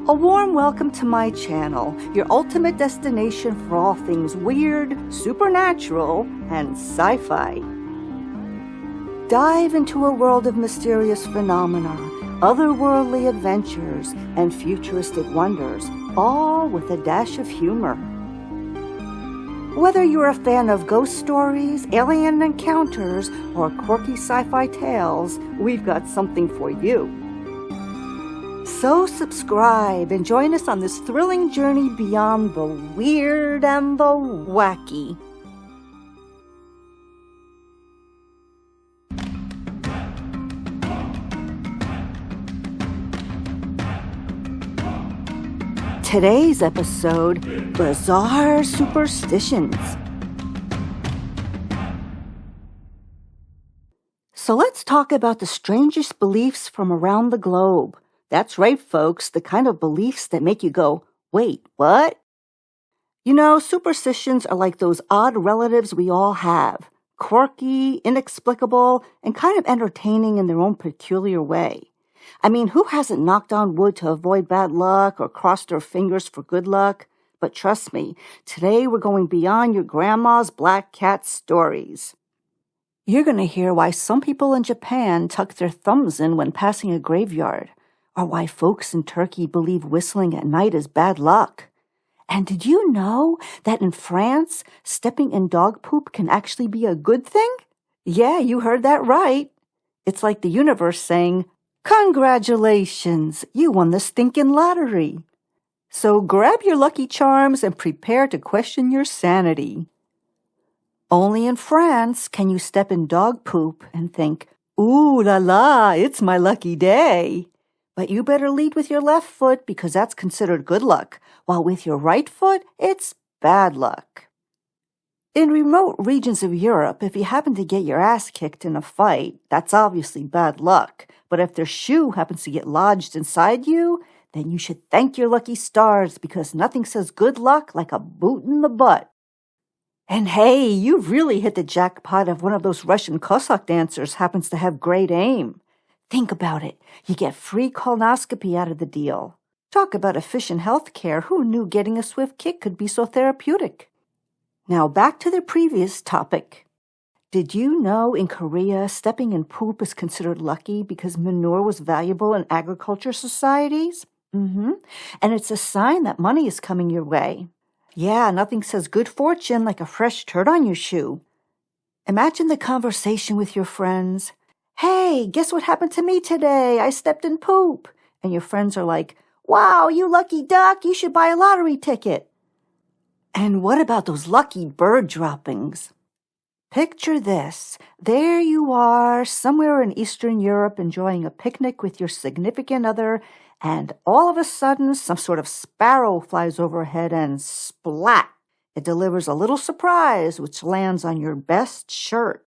A warm welcome to my channel, your ultimate destination for all things weird, supernatural, and sci-fi. Dive into a world of mysterious phenomena, otherworldly adventures, and futuristic wonders, all with a dash of humor. Whether you're a fan of ghost stories, alien encounters, or quirky sci-fi tales, we've got something for you. So subscribe and join us on this thrilling journey beyond the weird and the wacky. Today's episode, Bizarre Superstitions. So let's talk about the strangest beliefs from around the globe. That's right, folks, the kind of beliefs that make you go, wait, what? You know, superstitions are like those odd relatives we all have. Quirky, inexplicable, and kind of entertaining in their own peculiar way. I mean, who hasn't knocked on wood to avoid bad luck or crossed their fingers for good luck? But trust me, today we're going beyond your grandma's black cat stories. You're going to hear why some people in Japan tuck their thumbs in when passing a graveyard, or why folks in Turkey believe whistling at night is bad luck. And did you know that in France, stepping in dog poop can actually be a good thing? Yeah, you heard that right. It's like the universe saying, congratulations, you won the stinking lottery. So grab your lucky charms and prepare to question your sanity. Only in France can you step in dog poop and think, ooh la la, it's my lucky day. But you better lead with your left foot because that's considered good luck, while with your right foot, it's bad luck. In remote regions of Europe, if you happen to get your ass kicked in a fight, that's obviously bad luck. But if their shoe happens to get lodged inside you, then you should thank your lucky stars because nothing says good luck like a boot in the butt. And hey, you've really hit the jackpot if one of those Russian Cossack dancers happens to have great aim. Think about it. You get free colonoscopy out of the deal. Talk about efficient healthcare. Who knew getting a swift kick could be so therapeutic? Now back to the previous topic. Did you know in Korea, stepping in poop is considered lucky because manure was valuable in agriculture societies? And it's a sign that money is coming your way. Yeah, nothing says good fortune like a fresh turd on your shoe. Imagine the conversation with your friends. Hey, guess what happened to me today? I stepped in poop. And your friends are like, wow, you lucky duck, you should buy a lottery ticket. And what about those lucky bird droppings? Picture this. There you are, somewhere in Eastern Europe enjoying a picnic with your significant other, and all of a sudden some sort of sparrow flies overhead and splat! It delivers a little surprise which lands on your best shirt.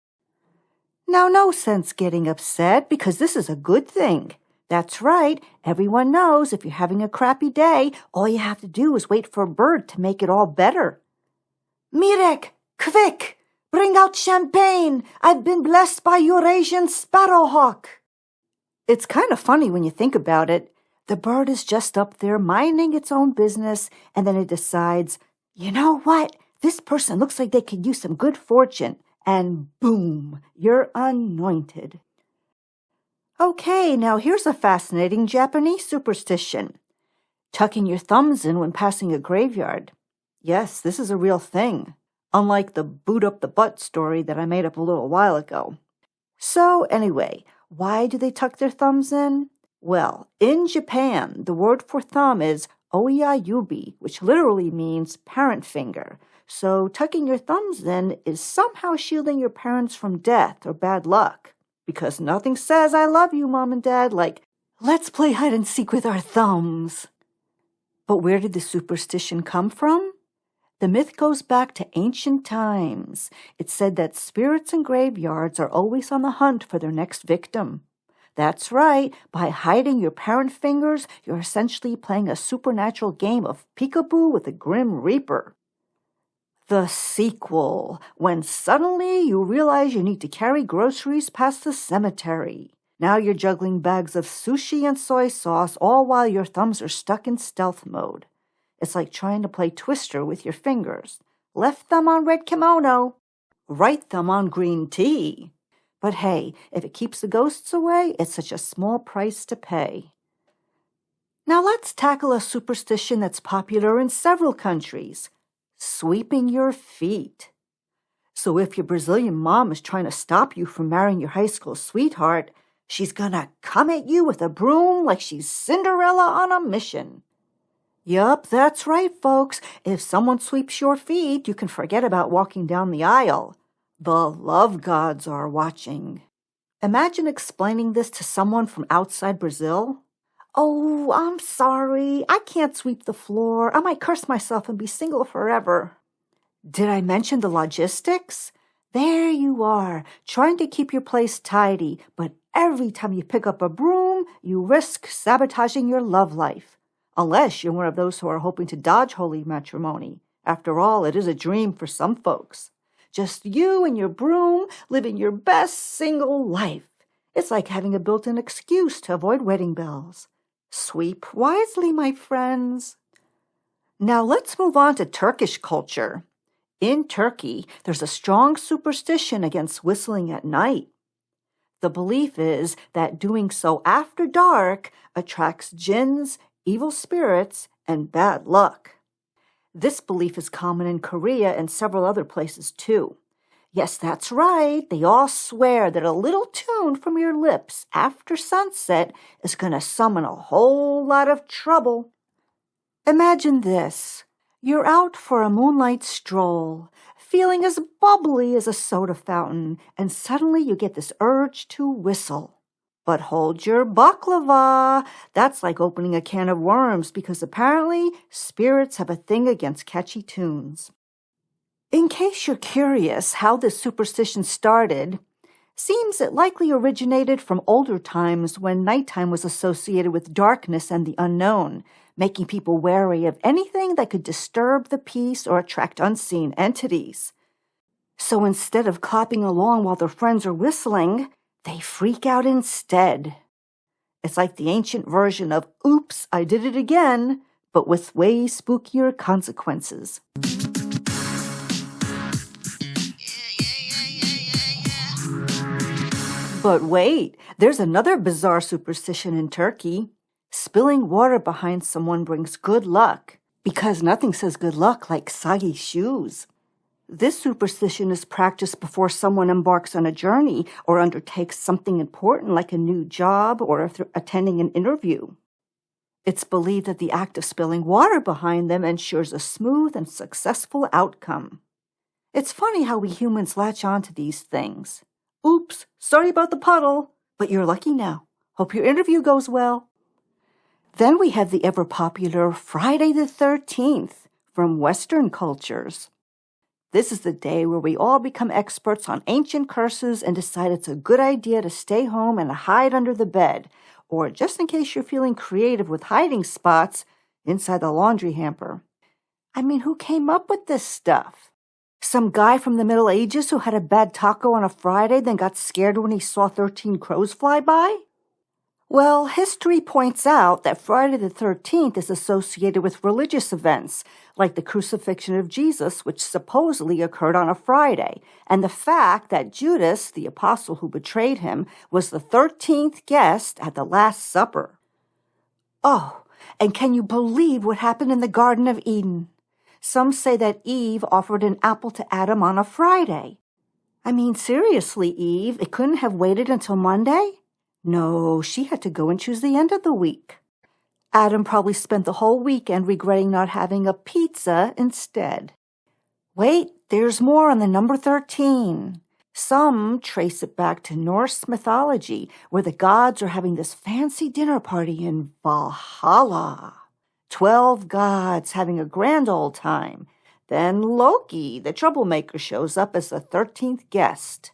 Now, no sense getting upset because this is a good thing. That's right, everyone knows if you're having a crappy day, all you have to do is wait for a bird to make it all better. Mirek, quick, bring out champagne. I've been blessed by Eurasian sparrowhawk. It's kind of funny when you think about it. The bird is just up there minding its own business, and then it decides, you know what? This person looks like they could use some good fortune. And boom, you're anointed. Okay, now here's a fascinating Japanese superstition. Tucking your thumbs in when passing a graveyard. Yes, this is a real thing, unlike the boot up the butt story that I made up a little while ago. So anyway, why do they tuck their thumbs in? Well, in Japan, the word for thumb is oiyayubi, which literally means parent finger. So tucking your thumbs in is somehow shielding your parents from death or bad luck. Because nothing says I love you, Mom and Dad, like, let's play hide and seek with our thumbs. But where did the superstition come from? The myth goes back to ancient times. It said that spirits in graveyards are always on the hunt for their next victim. That's right, by hiding your parent fingers, you're essentially playing a supernatural game of peekaboo with the Grim Reaper. The sequel, when suddenly you realize you need to carry groceries past the cemetery. Now you're juggling bags of sushi and soy sauce, all while your thumbs are stuck in stealth mode. It's like trying to play Twister with your fingers. Left thumb on red kimono, right thumb on green tea. But hey, if it keeps the ghosts away, it's such a small price to pay. Now let's tackle a superstition that's popular in several countries. Sweeping your feet. So if your Brazilian mom is trying to stop you from marrying your high school sweetheart, she's gonna come at you with a broom like she's Cinderella on a mission. Yup, that's right, folks. If someone sweeps your feet, you can forget about walking down the aisle. The love gods are watching. Imagine explaining this to someone from outside Brazil. Oh, I'm sorry. I can't sweep the floor. I might curse myself and be single forever. Did I mention the logistics? There you are, trying to keep your place tidy, but every time you pick up a broom, you risk sabotaging your love life. Unless you're one of those who are hoping to dodge holy matrimony. After all, it is a dream for some folks. Just you and your broom living your best single life. It's like having a built-in excuse to avoid wedding bells. Sweep wisely, my friends. Now let's move on to Turkish culture. In Turkey, there's a strong superstition against whistling at night. The belief is that doing so after dark attracts jinns, evil spirits, and bad luck. This belief is common in Korea and several other places too. Yes, that's right. They all swear that a little tune from your lips after sunset is going to summon a whole lot of trouble. Imagine this. You're out for a moonlight stroll, feeling as bubbly as a soda fountain, and suddenly you get this urge to whistle. But hold your baklava. That's like opening a can of worms because apparently spirits have a thing against catchy tunes. In case you're curious how this superstition started, seems it likely originated from older times when nighttime was associated with darkness and the unknown, making people wary of anything that could disturb the peace or attract unseen entities. So instead of clapping along while their friends are whistling, they freak out instead. It's like the ancient version of Oops, I Did It Again, but with way spookier consequences. But wait, there's another bizarre superstition in Turkey. Spilling water behind someone brings good luck, because nothing says good luck like soggy shoes. This superstition is practiced before someone embarks on a journey or undertakes something important like a new job or if they're attending an interview. It's believed that the act of spilling water behind them ensures a smooth and successful outcome. It's funny how we humans latch on to these things. Oops, sorry about the puddle, but you're lucky now. Hope your interview goes well. Then we have the ever-popular Friday the 13th from Western cultures. This is the day where we all become experts on ancient curses and decide it's a good idea to stay home and hide under the bed, or just in case you're feeling creative with hiding spots, inside the laundry hamper. I mean, who came up with this stuff? Some guy from the Middle Ages who had a bad taco on a Friday then got scared when he saw 13 crows fly by? Well, history points out that Friday the 13th is associated with religious events, like the crucifixion of Jesus, which supposedly occurred on a Friday, and the fact that Judas, the apostle who betrayed him, was the 13th guest at the Last Supper. Oh, and can you believe what happened in the Garden of Eden? Some say that Eve offered an apple to Adam on a Friday. I mean, seriously, Eve, it couldn't have waited until Monday? No, she had to go and choose the end of the week. Adam probably spent the whole weekend regretting not having a pizza instead. Wait, there's more on the number 13. Some trace it back to Norse mythology, where the gods are having this fancy dinner party in Valhalla. 12 gods having a grand old time. Then Loki, the troublemaker, shows up as the 13th guest.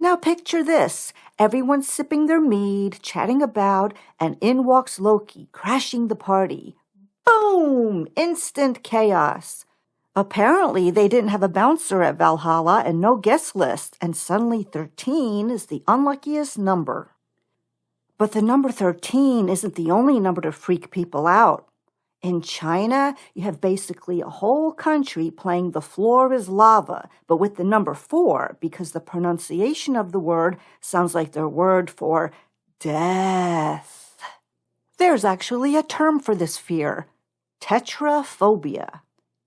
Now picture this. Everyone's sipping their mead, chatting about, and in walks Loki, crashing the party. Boom! Instant chaos. Apparently, they didn't have a bouncer at Valhalla and no guest list, and suddenly 13 is the unluckiest number. But the number 13 isn't the only number to freak people out. In China, you have basically a whole country playing the floor is lava, but with the number 4 because the pronunciation of the word sounds like their word for death. There's actually a term for this fear, tetraphobia.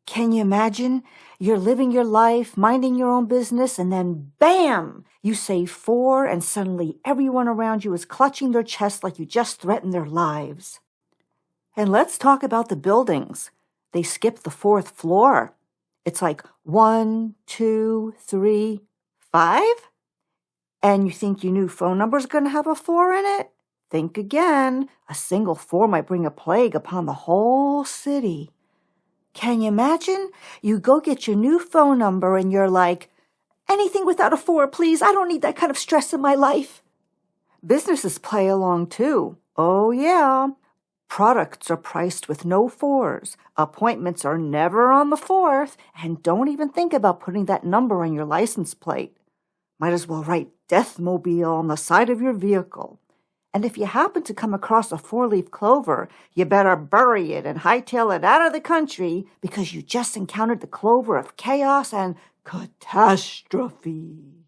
Can you imagine? You're living your life, minding your own business, and then bam! You say 4, and suddenly everyone around you is clutching their chest like you just threatened their lives. And let's talk about the buildings. They skip the 4th floor. It's like 1, 2, 3, 5? And you think your new phone number's going to have a 4 in it? Think again. A single 4 might bring a plague upon the whole city. Can you imagine? You go get your new phone number and you're like, anything without a 4, please. I don't need that kind of stress in my life. Businesses play along too. Oh, yeah. Products are priced with no 4s. Appointments are never on the 4th. And don't even think about putting that number on your license plate. Might as well write Deathmobile on the side of your vehicle. And if you happen to come across a 4-leaf clover, you better bury it and hightail it out of the country because you just encountered the clover of chaos and catastrophe.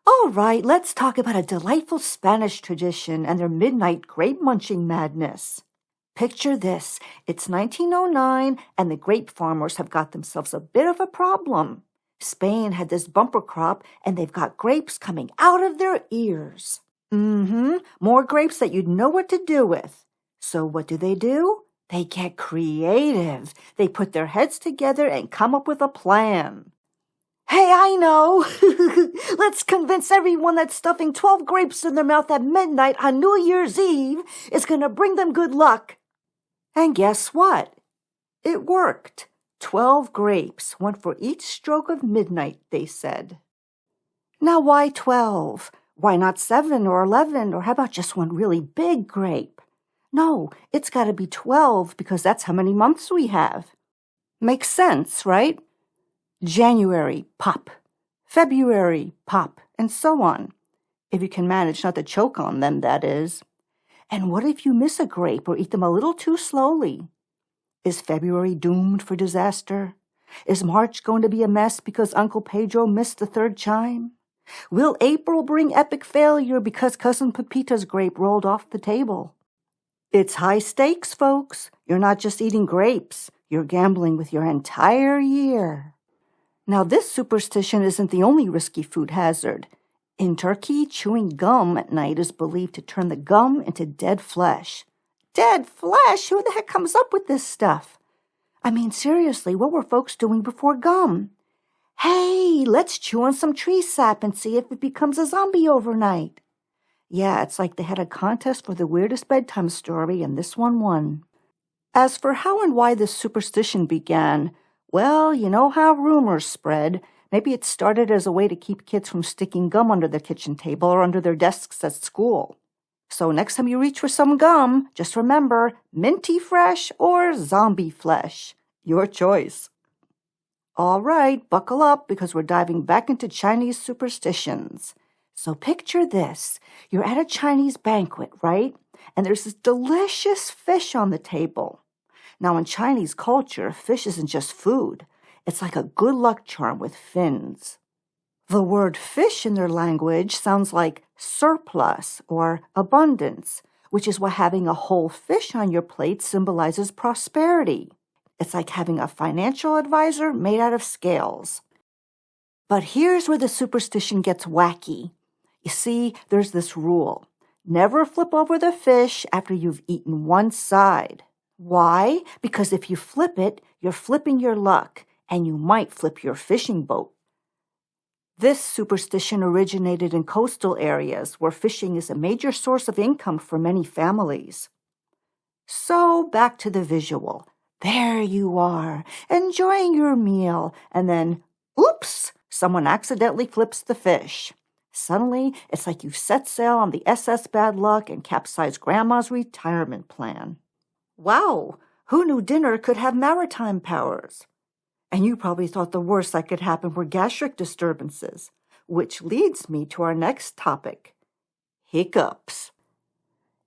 All right, let's talk about a delightful Spanish tradition and their midnight grape-munching madness. Picture this. It's 1909, and the grape farmers have got themselves a bit of a problem. Spain had this bumper crop, and they've got grapes coming out of their ears. More grapes that you'd know what to do with. So what do? They get creative. They put their heads together and come up with a plan. Hey, I know. Let's convince everyone that stuffing 12 grapes in their mouth at midnight on New Year's Eve is going to bring them good luck. And guess what? It worked. 12 grapes, one for each stroke of midnight, they said. Now why 12? Why not 7 or 11, or how about just one really big grape? No, it's got to be 12 because that's how many months we have. Makes sense, right? January, pop. February, pop, and so on. If you can manage not to choke on them, that is. And what if you miss a grape or eat them a little too slowly? Is February doomed for disaster? Is March going to be a mess because Uncle Pedro missed the 3rd chime? Will April bring epic failure because Cousin Pepita's grape rolled off the table? It's high stakes, folks. You're not just eating grapes. You're gambling with your entire year. Now, this superstition isn't the only risky food hazard. In Turkey, chewing gum at night is believed to turn the gum into dead flesh. Dead flesh? Who the heck comes up with this stuff? I mean, seriously, what were folks doing before gum? Hey, let's chew on some tree sap and see if it becomes a zombie overnight. Yeah, it's like they had a contest for the weirdest bedtime story, and this one won. As for how and why this superstition began, well, you know how rumors spread. Maybe it started as a way to keep kids from sticking gum under the kitchen table or under their desks at school. So next time you reach for some gum, just remember, minty fresh or zombie flesh. Your choice. All right, buckle up because we're diving back into Chinese superstitions. So picture this. You're at a Chinese banquet, right? And there's this delicious fish on the table. Now, in Chinese culture, fish isn't just food. It's like a good luck charm with fins. The word fish in their language sounds like surplus or abundance, which is why having a whole fish on your plate symbolizes prosperity. It's like having a financial advisor made out of scales. But here's where the superstition gets wacky. You see, there's this rule. Never flip over the fish after you've eaten one side. Why? Because if you flip it, you're flipping your luck, and you might flip your fishing boat. This superstition originated in coastal areas where fishing is a major source of income for many families. So back to the visual. There you are, enjoying your meal, and then, oops, someone accidentally flips the fish. Suddenly, it's like you've set sail on the SS Bad Luck and capsized Grandma's retirement plan. Wow, who knew dinner could have maritime powers? And you probably thought the worst that could happen were gastric disturbances, which leads me to our next topic, hiccups.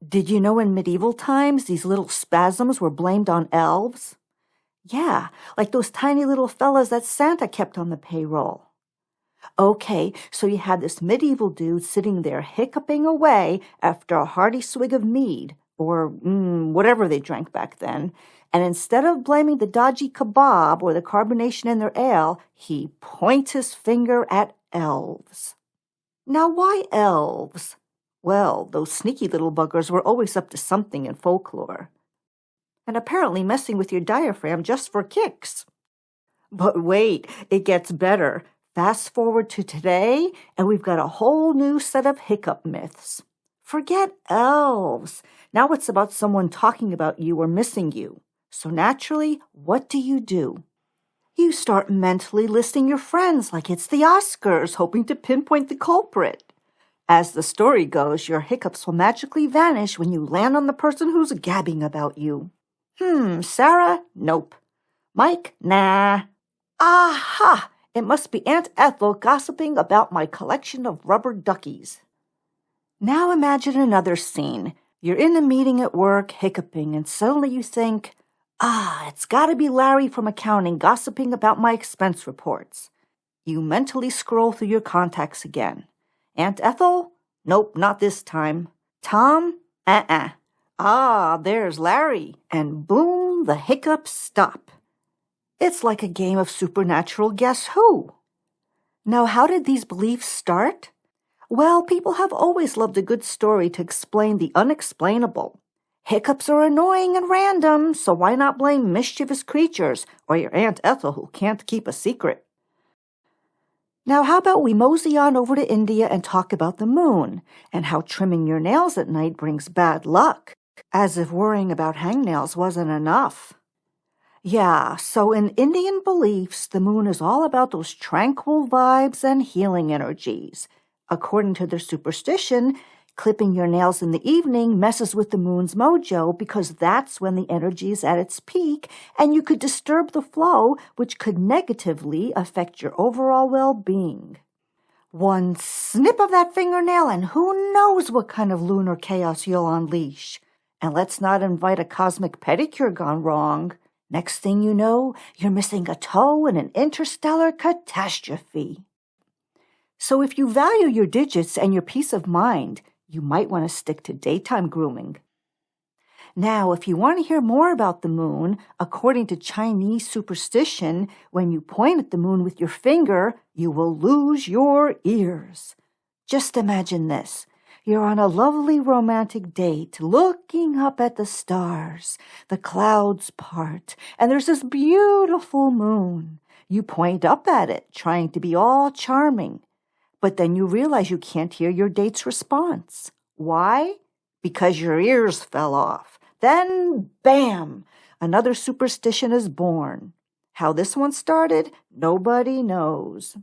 Did you know in medieval times these little spasms were blamed on elves? Yeah, like those tiny little fellas that Santa kept on the payroll. Okay, so you had this medieval dude sitting there hiccuping away after a hearty swig of mead, or whatever they drank back then, and instead of blaming the dodgy kebab or the carbonation in their ale, he points his finger at elves. Now, why elves? Well, those sneaky little buggers were always up to something in folklore. And apparently messing with your diaphragm just for kicks. But wait, it gets better. Fast forward to today, and we've got a whole new set of hiccup myths. Forget elves. Now it's about someone talking about you or missing you. So naturally, what do? You start mentally listing your friends like it's the Oscars, hoping to pinpoint the culprit. As the story goes, your hiccups will magically vanish when you land on the person who's gabbing about you. Sarah? Nope. Mike? Nah. Aha! It must be Aunt Ethel gossiping about my collection of rubber duckies. Now imagine another scene. You're in a meeting at work, hiccuping, and suddenly you think, it's gotta be Larry from accounting gossiping about my expense reports. You mentally scroll through your contacts again. Aunt Ethel? Nope, not this time. Tom? There's Larry. And boom, the hiccups stop. It's like a game of supernatural Guess Who. Now, how did these beliefs start? Well, people have always loved a good story to explain the unexplainable. Hiccups are annoying and random, so why not blame mischievous creatures or your Aunt Ethel who can't keep a secret? Now, how about we mosey on over to India and talk about the moon and how trimming your nails at night brings bad luck, as if worrying about hangnails wasn't enough. Yeah, so in Indian beliefs, the moon is all about those tranquil vibes and healing energies. According to their superstition, clipping your nails in the evening messes with the moon's mojo because that's when the energy is at its peak and you could disturb the flow, which could negatively affect your overall well-being. One snip of that fingernail and who knows what kind of lunar chaos you'll unleash. And let's not invite a cosmic pedicure gone wrong. Next thing you know, you're missing a toe in an interstellar catastrophe. So if you value your digits and your peace of mind, you might want to stick to daytime grooming. Now, if you want to hear more about the moon, according to Chinese superstition, when you point at the moon with your finger, you will lose your ears. Just imagine this. You're on a lovely romantic date, looking up at the stars. The clouds part, and there's this beautiful moon. You point up at it, trying to be all charming. But then you realize you can't hear your date's response. Why? Because your ears fell off. Then, bam! Another superstition is born. How this one started, nobody knows.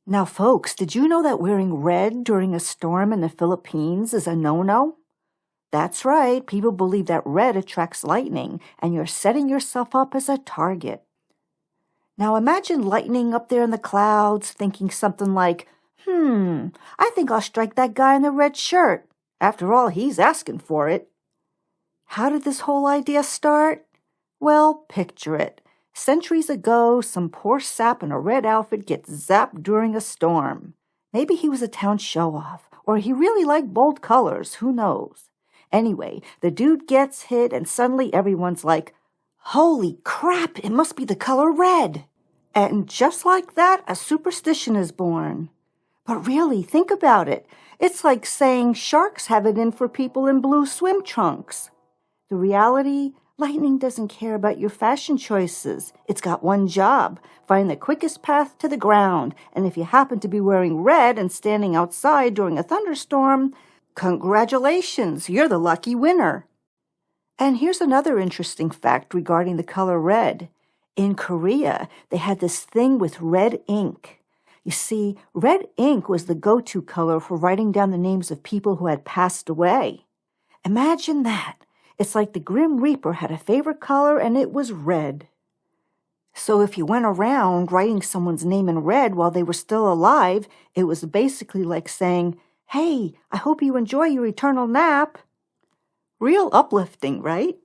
Now, folks, did you know that wearing red during a storm in the Philippines is a no-no? That's right, people believe that red attracts lightning, and you're setting yourself up as a target. Now, imagine lightning up there in the clouds, thinking something like, I think I'll strike that guy in the red shirt. After all, he's asking for it. How did this whole idea start? Well, picture it. Centuries ago, some poor sap in a red outfit gets zapped during a storm. Maybe he was a town show-off, or he really liked bold colors, who knows? Anyway, the dude gets hit and suddenly everyone's like, holy crap, it must be the color red. And just like that, a superstition is born. But really, think about it. It's like saying sharks have it in for people in blue swim trunks. The reality, lightning doesn't care about your fashion choices. It's got one job, find the quickest path to the ground. And if you happen to be wearing red and standing outside during a thunderstorm, congratulations, you're the lucky winner. And here's another interesting fact regarding the color red. In Korea, they had this thing with red ink. You see, red ink was the go-to color for writing down the names of people who had passed away. Imagine that. It's like the Grim Reaper had a favorite color and it was red. So if you went around writing someone's name in red while they were still alive, it was basically like saying, "Hey, I hope you enjoy your eternal nap." Real uplifting, right?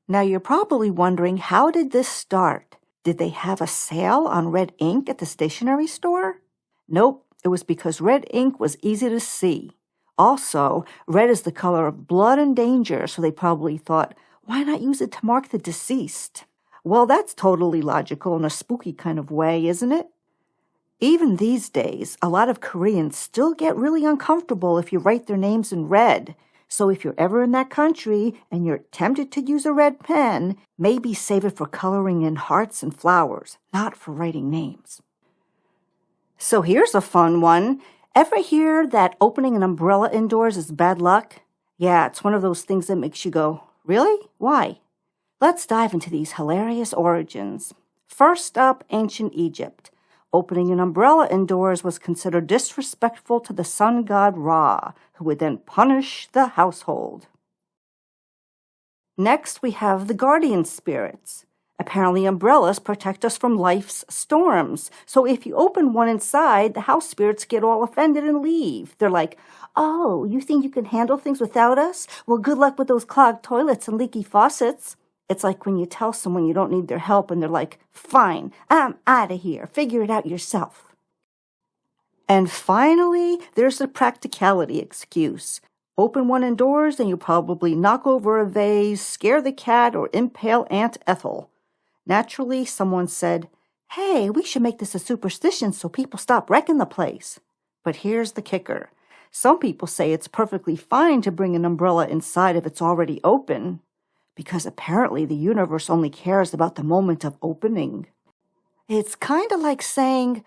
Now you're probably wondering, how did this start? Did they have a sale on red ink at the stationery store? Nope, it was because red ink was easy to see. Also, red is the color of blood and danger, so they probably thought, why not use it to mark the deceased? Well, that's totally logical in a spooky kind of way, isn't it? Even these days, a lot of Koreans still get really uncomfortable if you write their names in red. So if you're ever in that country and you're tempted to use a red pen, maybe save it for coloring in hearts and flowers, not for writing names. So here's a fun one. Ever hear that opening an umbrella indoors is bad luck? Yeah, it's one of those things that makes you go, really? Why? Let's dive into these hilarious origins. First up, ancient Egypt. Opening an umbrella indoors was considered disrespectful to the sun god Ra, who would then punish the household. Next, we have the guardian spirits. Apparently, umbrellas protect us from life's storms. So if you open one inside, the house spirits get all offended and leave. They're like, "Oh, you think you can handle things without us? Well, good luck with those clogged toilets and leaky faucets." It's like when you tell someone you don't need their help and they're like, "Fine, I'm out of here. Figure it out yourself." And finally, there's the practicality excuse. Open one indoors and you probably knock over a vase, scare the cat, or impale Aunt Ethel. Naturally, someone said, "Hey, we should make this a superstition so people stop wrecking the place." But here's the kicker. Some people say it's perfectly fine to bring an umbrella inside if it's already open, because apparently the universe only cares about the moment of opening. It's kind of like saying,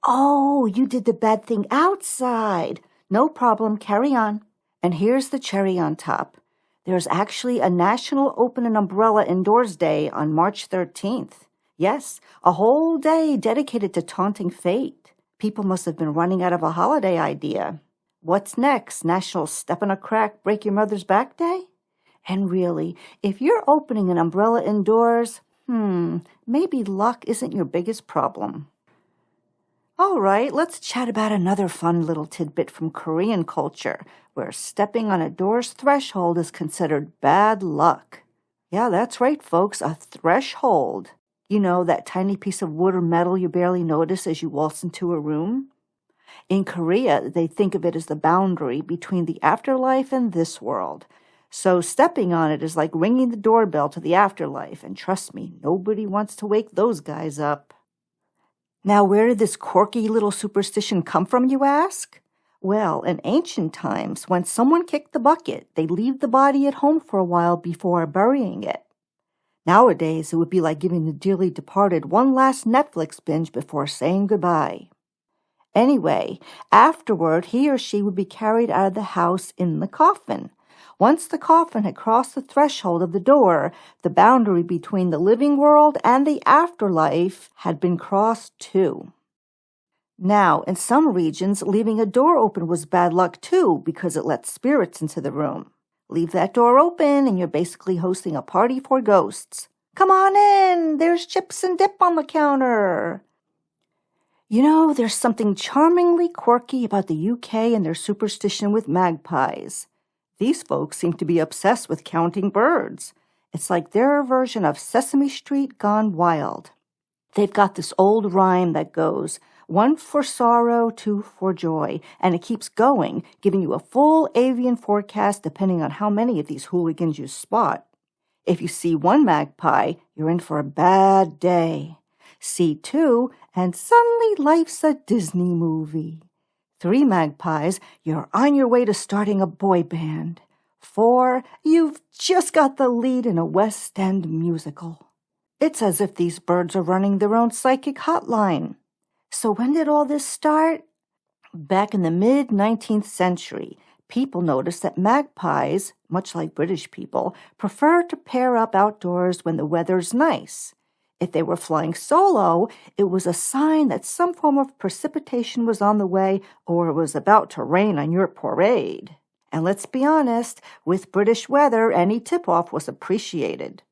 "Oh, you did the bad thing outside. No problem, carry on." And here's the cherry on top. There's actually a National Open an Umbrella Indoors Day on March 13th. Yes, a whole day dedicated to taunting fate. People must have been running out of a holiday idea. What's next? National Step in a Crack, Break Your Mother's Back Day? And really, if you're opening an umbrella indoors, maybe luck isn't your biggest problem. All right, let's chat about another fun little tidbit from Korean culture, where stepping on a door's threshold is considered bad luck. Yeah, that's right, folks, a threshold. You know, that tiny piece of wood or metal you barely notice as you waltz into a room? In Korea, they think of it as the boundary between the afterlife and this world. So stepping on it is like ringing the doorbell to the afterlife, and trust me, nobody wants to wake those guys up. Now, where did this quirky little superstition come from, you ask? Well, in ancient times, when someone kicked the bucket, they'd leave the body at home for a while before burying it. Nowadays, it would be like giving the dearly departed one last Netflix binge before saying goodbye. Anyway, afterward, he or she would be carried out of the house in the coffin. Once the coffin had crossed the threshold of the door, the boundary between the living world and the afterlife had been crossed too. Now, in some regions, leaving a door open was bad luck too because it let spirits into the room. Leave that door open and you're basically hosting a party for ghosts. "Come on in, there's chips and dip on the counter." You know, there's something charmingly quirky about the UK and their superstition with magpies. These folks seem to be obsessed with counting birds. It's like their version of Sesame Street gone wild. They've got this old rhyme that goes, 1 for sorrow, 2 for joy, and it keeps going, giving you a full avian forecast depending on how many of these hooligans you spot. If you see one magpie, you're in for a bad day. See 2, and suddenly life's a Disney movie. 3 magpies, you're on your way to starting a boy band. 4, you've just got the lead in a West End musical. It's as if these birds are running their own psychic hotline. So when did all this start? Back in the mid-19th century, people noticed that magpies, much like British people, prefer to pair up outdoors when the weather's nice. If they were flying solo, it was a sign that some form of precipitation was on the way or it was about to rain on your parade. And let's be honest, with British weather, any tip-off was appreciated.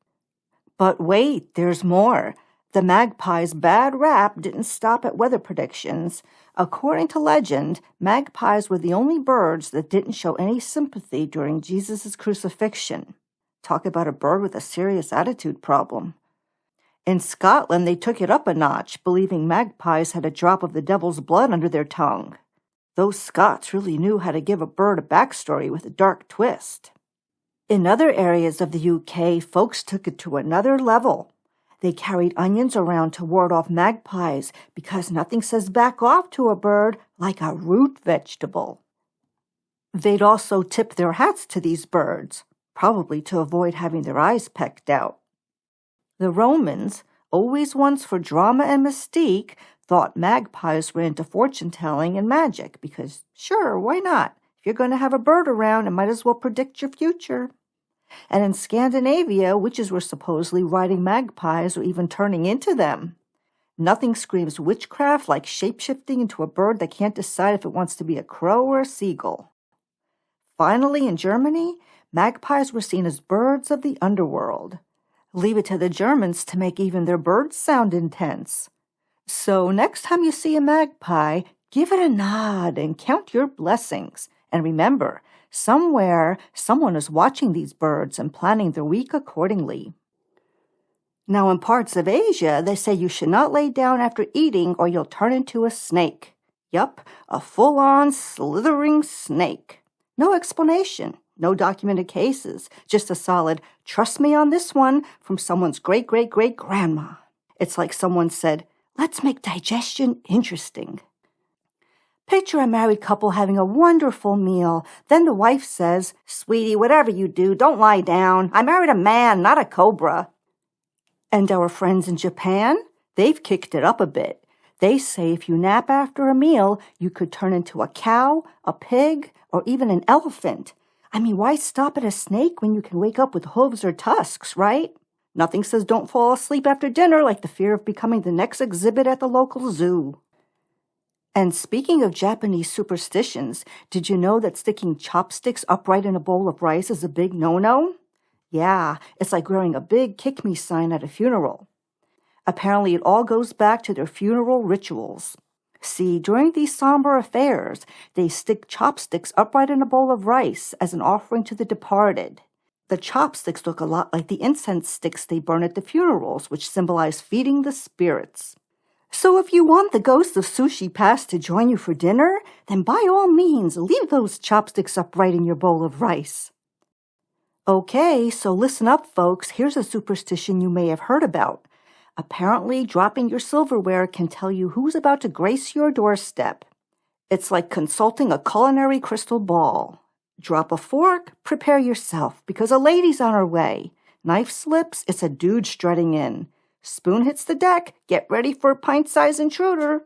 But wait, there's more. The magpie's bad rap didn't stop at weather predictions. According to legend, magpies were the only birds that didn't show any sympathy during Jesus' crucifixion. Talk about a bird with a serious attitude problem. In Scotland, they took it up a notch, believing magpies had a drop of the devil's blood under their tongue. Those Scots really knew how to give a bird a backstory with a dark twist. In other areas of the UK, folks took it to another level. They carried onions around to ward off magpies because nothing says back off to a bird like a root vegetable. They'd also tip their hats to these birds, probably to avoid having their eyes pecked out. The Romans, always ones for drama and mystique, thought magpies were into fortune-telling and magic because, sure, why not? If you're going to have a bird around, it might as well predict your future. And in Scandinavia, witches were supposedly riding magpies or even turning into them. Nothing screams witchcraft like shape-shifting into a bird that can't decide if it wants to be a crow or a seagull. Finally, in Germany, magpies were seen as birds of the underworld. Leave it to the Germans to make even their birds sound intense. So next time you see a magpie, give it a nod and count your blessings. And remember, somewhere, someone is watching these birds and planning their week accordingly. Now, in parts of Asia, they say you should not lay down after eating or you'll turn into a snake. Yup, a full-on slithering snake. No explanation, no documented cases, just a solid, trust me on this one, from someone's great-great-great-grandma. It's like someone said, let's make digestion interesting. Picture a married couple having a wonderful meal. Then the wife says, sweetie, whatever you do, don't lie down. I married a man, not a cobra. And our friends in Japan, they've kicked it up a bit. They say if you nap after a meal, you could turn into a cow, a pig, or even an elephant. I mean, why stop at a snake when you can wake up with hooves or tusks, right? Nothing says don't fall asleep after dinner like the fear of becoming the next exhibit at the local zoo. And speaking of Japanese superstitions, did you know that sticking chopsticks upright in a bowl of rice is a big no-no? Yeah, it's like wearing a big kick-me sign at a funeral. Apparently, it all goes back to their funeral rituals. See, during these somber affairs, they stick chopsticks upright in a bowl of rice as an offering to the departed. The chopsticks look a lot like the incense sticks they burn at the funerals, which symbolize feeding the spirits. So if you want the ghost of Sushi Pass to join you for dinner, then by all means, leave those chopsticks upright in your bowl of rice. Okay, so listen up, folks. Here's a superstition you may have heard about. Apparently, dropping your silverware can tell you who's about to grace your doorstep. It's like consulting a culinary crystal ball. Drop a fork, prepare yourself, because a lady's on her way. Knife slips, it's a dude strutting in. Spoon hits the deck, get ready for a pint-sized intruder.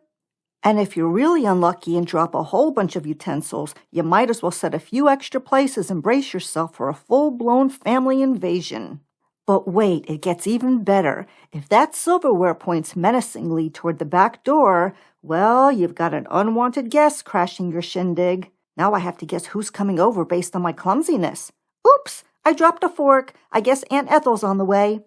And if you're really unlucky and drop a whole bunch of utensils, you might as well set a few extra places and brace yourself for a full-blown family invasion. But wait, it gets even better. If that silverware points menacingly toward the back door, well, you've got an unwanted guest crashing your shindig. Now I have to guess who's coming over based on my clumsiness. Oops, I dropped a fork. I guess Aunt Ethel's on the way.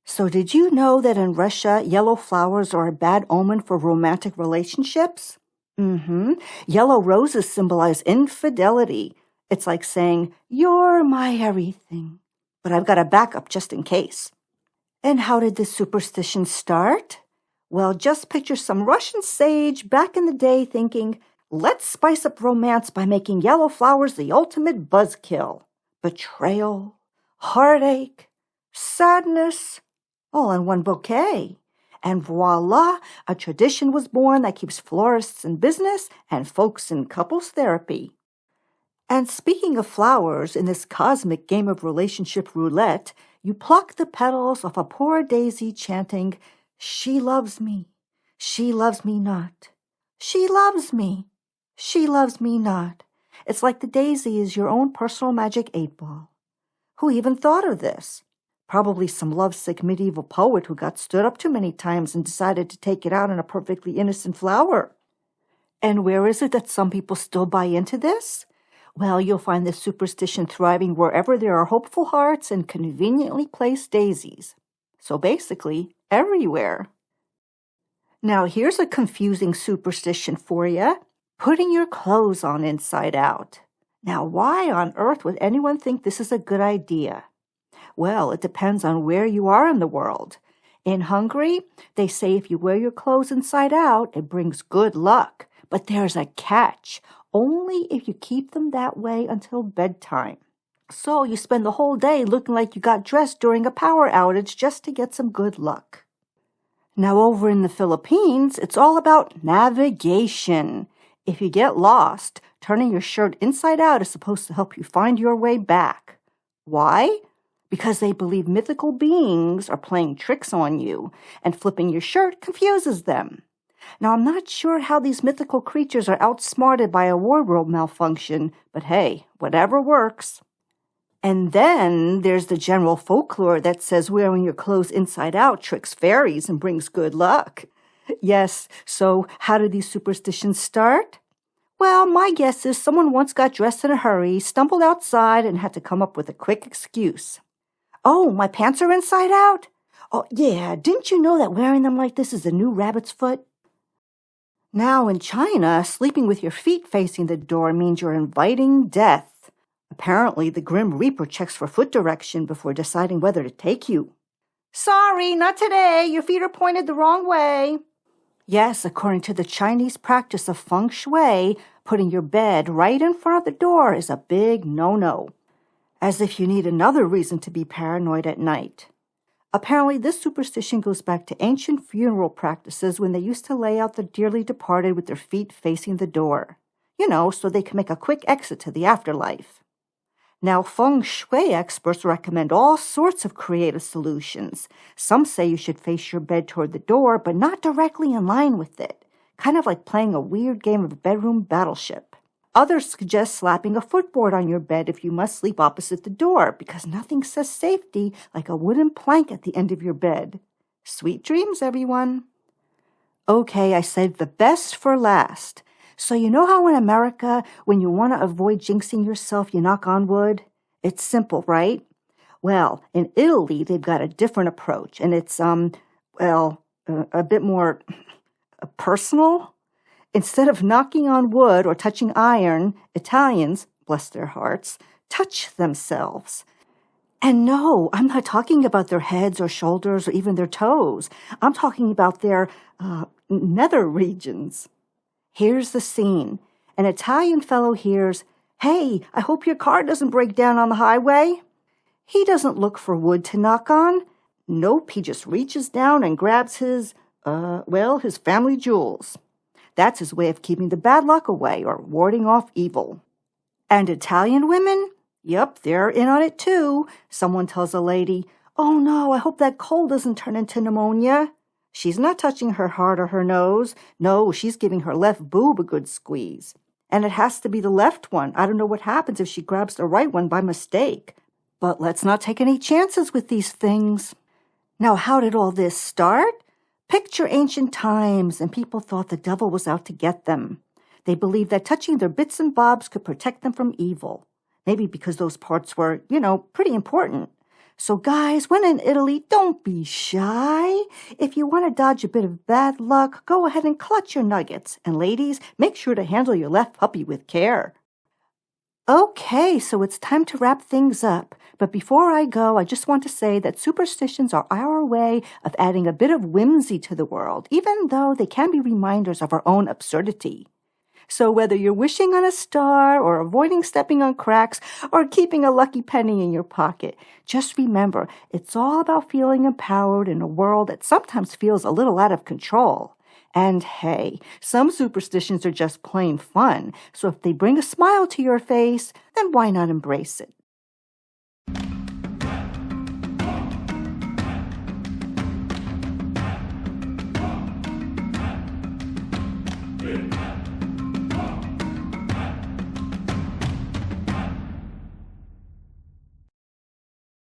So did you know that in Russia, yellow flowers are a bad omen for romantic relationships? Yellow roses symbolize infidelity. It's like saying, you're my everything. But I've got a backup just in case. And how did this superstition start? Well, just picture some Russian sage back in the day thinking, let's spice up romance by making yellow flowers the ultimate buzzkill. Betrayal, heartache, sadness, all in one bouquet. And voila, a tradition was born that keeps florists in business and folks in couples therapy. And speaking of flowers, in this cosmic game of relationship roulette, you pluck the petals off a poor daisy chanting, she loves me not. She loves me not. It's like the daisy is your own personal magic 8-ball. Who even thought of this? Probably some lovesick medieval poet who got stood up too many times and decided to take it out on a perfectly innocent flower. And where is it that some people still buy into this? Well, you'll find this superstition thriving wherever there are hopeful hearts and conveniently placed daisies. So basically, everywhere. Now, here's a confusing superstition for you. Putting your clothes on inside out. Now, why on earth would anyone think this is a good idea? Well, it depends on where you are in the world. In Hungary, they say if you wear your clothes inside out, it brings good luck. But there's a catch. Only if you keep them that way until bedtime. So you spend the whole day looking like you got dressed during a power outage just to get some good luck. Now over in the Philippines, it's all about navigation. If you get lost, turning your shirt inside out is supposed to help you find your way back. Why? Because they believe mythical beings are playing tricks on you, and flipping your shirt confuses them. Now, I'm not sure how these mythical creatures are outsmarted by a wardrobe malfunction, but hey, whatever works. And then there's the general folklore that says wearing your clothes inside out tricks fairies and brings good luck. Yes, so how did these superstitions start? Well, my guess is someone once got dressed in a hurry, stumbled outside, and had to come up with a quick excuse. Oh, my pants are inside out? Oh, yeah, didn't you know that wearing them like this is the new rabbit's foot? Now in China, sleeping with your feet facing the door means you're inviting death. Apparently, the Grim Reaper checks for foot direction before deciding whether to take you. Sorry, not today. Your feet are pointed the wrong way. Yes, according to the Chinese practice of feng shui, putting your bed right in front of the door is a big no-no. As if you need another reason to be paranoid at night. Apparently, this superstition goes back to ancient funeral practices when they used to lay out the dearly departed with their feet facing the door. So they can make a quick exit to the afterlife. Now, feng shui experts recommend all sorts of creative solutions. Some say you should face your bed toward the door, but not directly in line with it, kind of like playing a weird game of bedroom battleship. Others suggest slapping a footboard on your bed if you must sleep opposite the door, because nothing says safety like a wooden plank at the end of your bed. Sweet dreams, everyone. Okay, I saved the best for last. So you know how in America, when you want to avoid jinxing yourself, you knock on wood? It's simple, right? Well, in Italy, they've got a different approach, and it's, a bit more personal. Instead of knocking on wood or touching iron, Italians, bless their hearts, touch themselves. And no, I'm not talking about their heads or shoulders or even their toes. I'm talking about their nether regions. Here's the scene. An Italian fellow hears, "Hey, I hope your car doesn't break down on the highway." He doesn't look for wood to knock on. Nope, he just reaches down and grabs his family jewels. That's his way of keeping the bad luck away or warding off evil. And Italian women? Yep, they're in on it too. Someone tells a lady, "Oh no, I hope that cold doesn't turn into pneumonia." She's not touching her heart or her nose. No, she's giving her left boob a good squeeze. And it has to be the left one. I don't know what happens if she grabs the right one by mistake. But let's not take any chances with these things. Now, how did all this start? Picture ancient times, and people thought the devil was out to get them. They believed that touching their bits and bobs could protect them from evil. Maybe because those parts were, pretty important. So guys, when in Italy, don't be shy. If you want to dodge a bit of bad luck, go ahead and clutch your nuggets. And ladies, make sure to handle your left puppy with care. Okay, so it's time to wrap things up. But before I go, I just want to say that superstitions are our way of adding a bit of whimsy to the world, even though they can be reminders of our own absurdity. So whether you're wishing on a star or avoiding stepping on cracks or keeping a lucky penny in your pocket, just remember, it's all about feeling empowered in a world that sometimes feels a little out of control. And hey, some superstitions are just plain fun, so if they bring a smile to your face, then why not embrace it? Yeah.